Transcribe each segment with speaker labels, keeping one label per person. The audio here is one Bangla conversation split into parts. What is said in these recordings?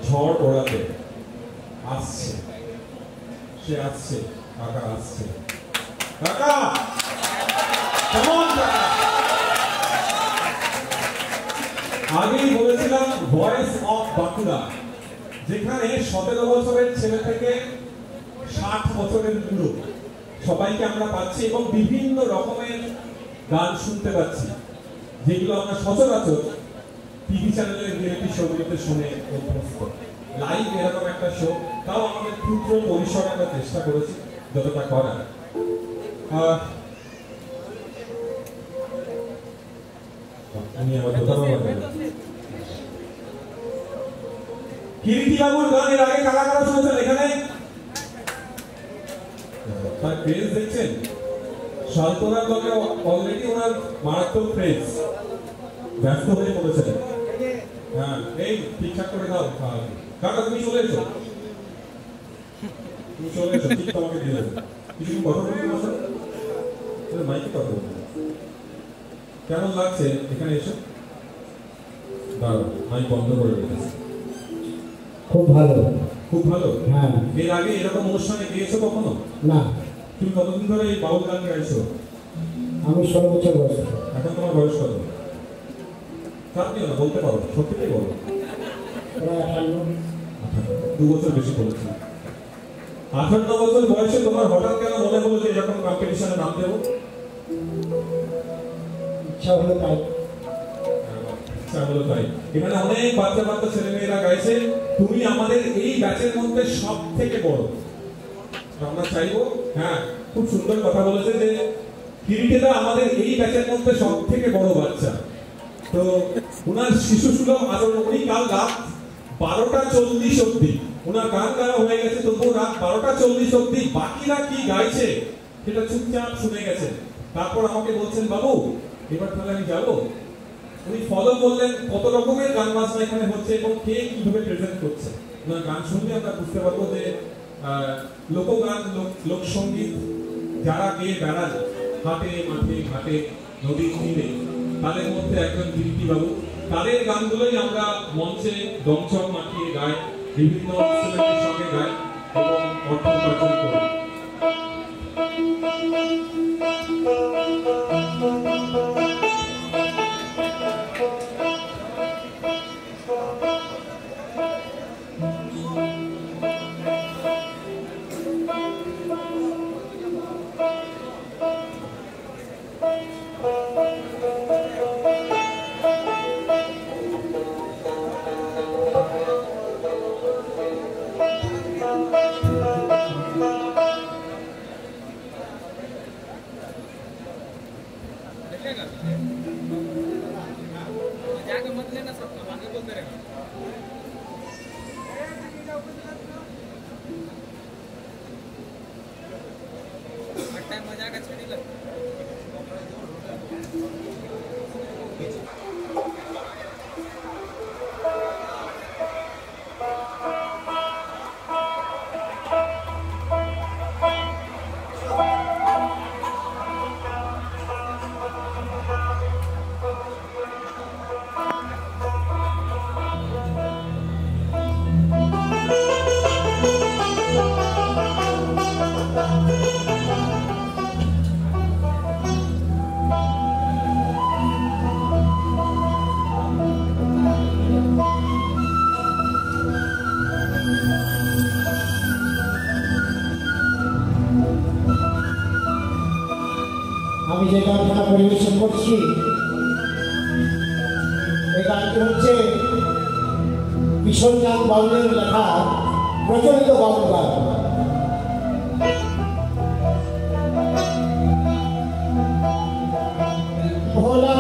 Speaker 1: ঝড় ওড়াতে আসছে, সে আসছে, কাকা আসছে। কাকা কেমন? আগেই বলেছিলাম ভয়েস অফ বাঁকুড়া, যেখানে 17 বছরের ছেলে থেকে 60 বছরের বুড়ো সবাইকে আমরা পাচ্ছি এবং বিভিন্ন রকমের গান শুনতে পাচ্ছি, যেগুলো আমরা সচরাচর টিভি চ্যানেলের রিয়েলিটি শোগুলোতে শুনে অভ্যস্ত। লাইভ এরকম একটা শো, তাও আমাদের ক্ষুদ্র পরিসরে আমরা চেষ্টা করেছি যতটা করার। কীর্তিবাবুর গানের আগে কারা কারা শুনেছেন এখানে? তার ক্রেজ দেখছেন? শান্তনার লগে অলরেডি ওনার মারাত্মক ক্রেজ, ব্যস্ত হয়ে পড়েছেন। হ্যাঁ, এই ঠিকঠাক করে দাও। কাকা তুমি চলে এসো, তুমি চলে এসো, ঠিক তোমাকে দিয়ে দেবো। কিছু কথা বলতে পারছো? মাইকে কথা বলতে। কেমন লাগছে এখানে এসে? দাঁড়াও, মাইক বন্ধ করে রেখেছি।
Speaker 2: খুব ভালো।
Speaker 1: খুব ভালো?
Speaker 2: হ্যাঁ।
Speaker 1: এর আগে এরকম অনুষ্ঠানে গিয়েছো কখনো?
Speaker 2: না।
Speaker 1: তুমি কতদিন ধরে এই বাউল গান গাইছো?
Speaker 2: আমি 16 বছর বয়স।
Speaker 1: এখন তোমার বয়স কত? চাপ নিও না, বলতে পারো, সত্যিটাই বলো।
Speaker 2: প্রায় 58।
Speaker 1: 2 বছর বেশি বলেছি। 58 বছর বয়সে তোমার হঠাৎ কেন মনে হলো যে এরকম কম্পিটিশনে নাম দেবো?
Speaker 2: ইচ্ছা হলো তাই।
Speaker 1: এখানে অনেক বাচ্চা বাচ্চা ছেলে মেয়েরা গাইছে, তুমি আমাদের এই ব্যাচের মধ্যে সব থেকে বড়। আমরা চাইবো, হ্যাঁ খুব সুন্দর কথা বলেছে যে কিরিটেদা আমাদের এই ব্যাচের মধ্যে সব থেকে বড় বাচ্চা। তো ওনার শিশু সুলভ আচরণ, উনি কাল রাত 12:40 অব্দি ওনার গান গাওয়া হয়ে গেছে, তবুও রাত 12:40 অব্দি বাকিরা কি গাইছে সেটা চুপচাপ শুনে গেছেন। তারপর আমাকে বলছেন, বাবু এবার তাহলে আমি যাবো। উনি ফলো করলেন কত রকমের গান বাজনা এখানে হচ্ছে এবং কে কিভাবে প্রেজেন্ট করছে। ওনার গান শুনলে আমরা বুঝতে পারবো যে লোকগান, লোকসঙ্গীত যারা গেয়ে বেড়ান হাটে মাঠে ঘাটে নদীর তীরে, তাদের মধ্যে একজন কীর্তিবাবু। তাদের গানগুলোই আমরা মঞ্চে দমচম মাখিয়ে গাই, বিভিন্ন ইনস্ট্রুমেন্টের সঙ্গে গাই এবং অর্থ উপার্জন করি।
Speaker 2: আমি যে গানটা পরিবেশন করছি এই গানটি হচ্ছে কিশোরচাঁদ বাউলের লেখা প্রচলিত বাউল গান।
Speaker 3: One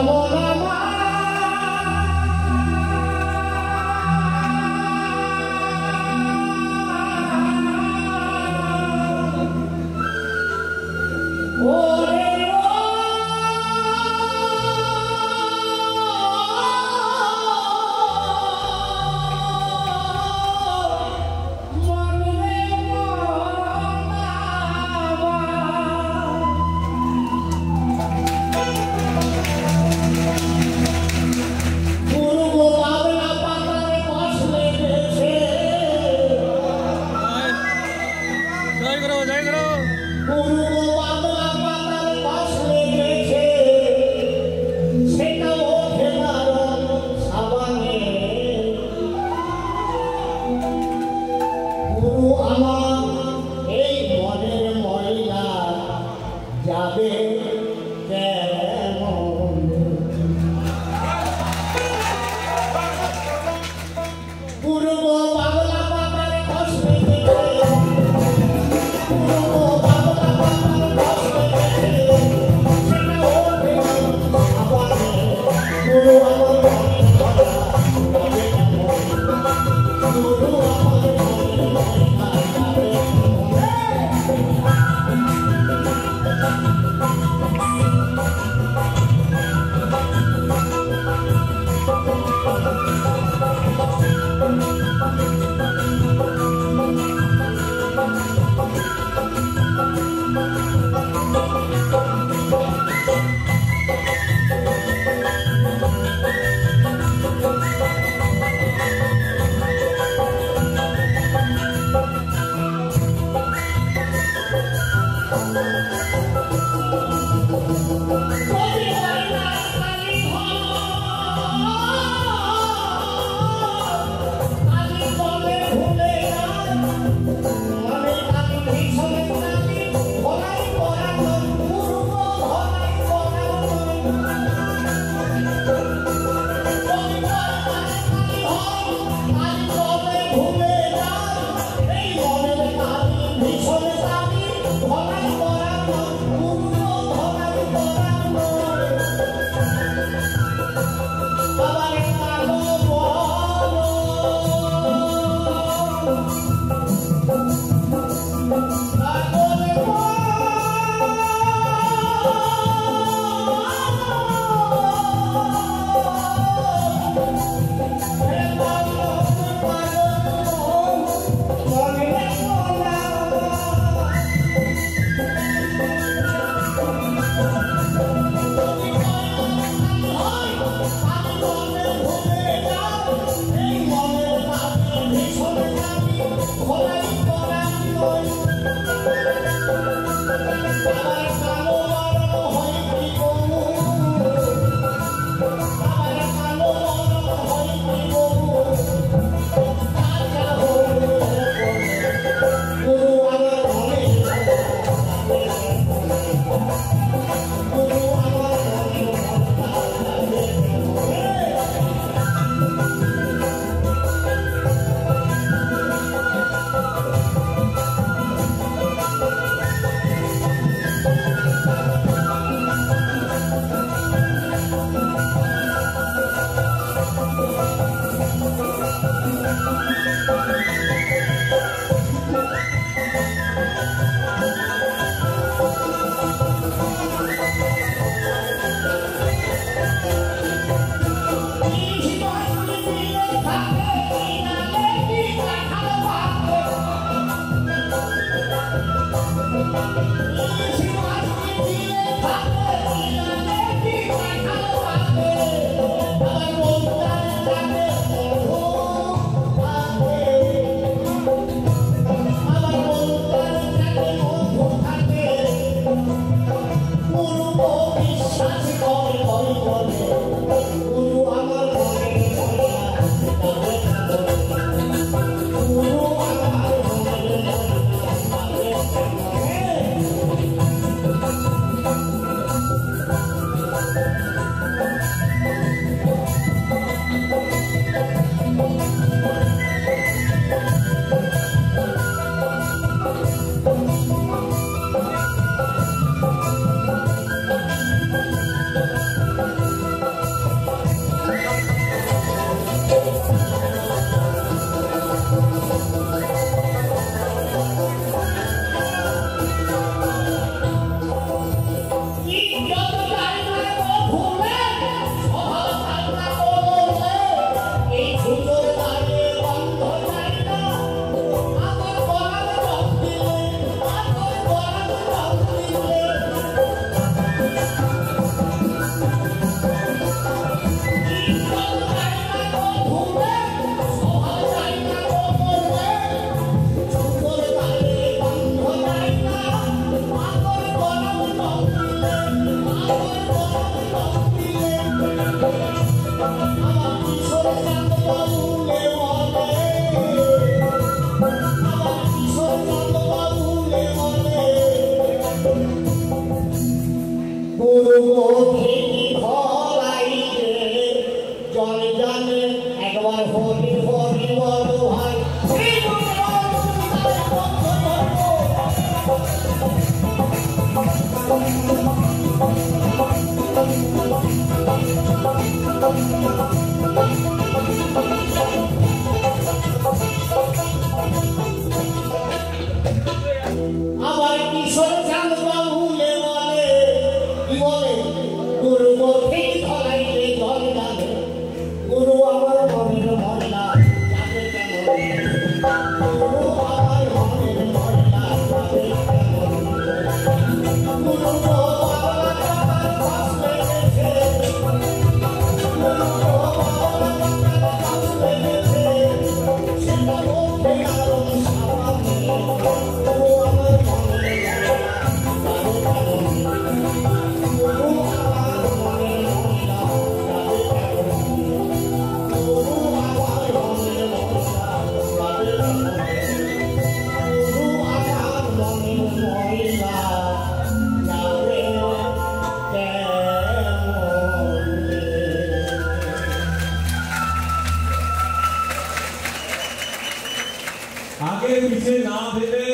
Speaker 1: आगे पीछे ना भेबे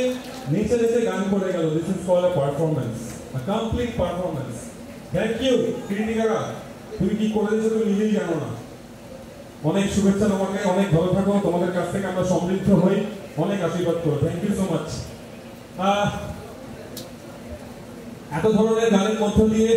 Speaker 1: नीचे नीचे गान করে গেল this is called a performance a complete performance thank you Kiriti কাকা তুমি কি করে দিয়েছো তুমি নিজেই জানো না অনেক শুভেচ্ছা তোমাকে অনেক ভালো থাকো তোমাদের কাছ থেকে আমরা সমৃদ্ধ হই অনেক আশীর্বাদ করো থ্যাংক ইউ সো মাচ এত ধরনের গানের মধ্য দিয়ে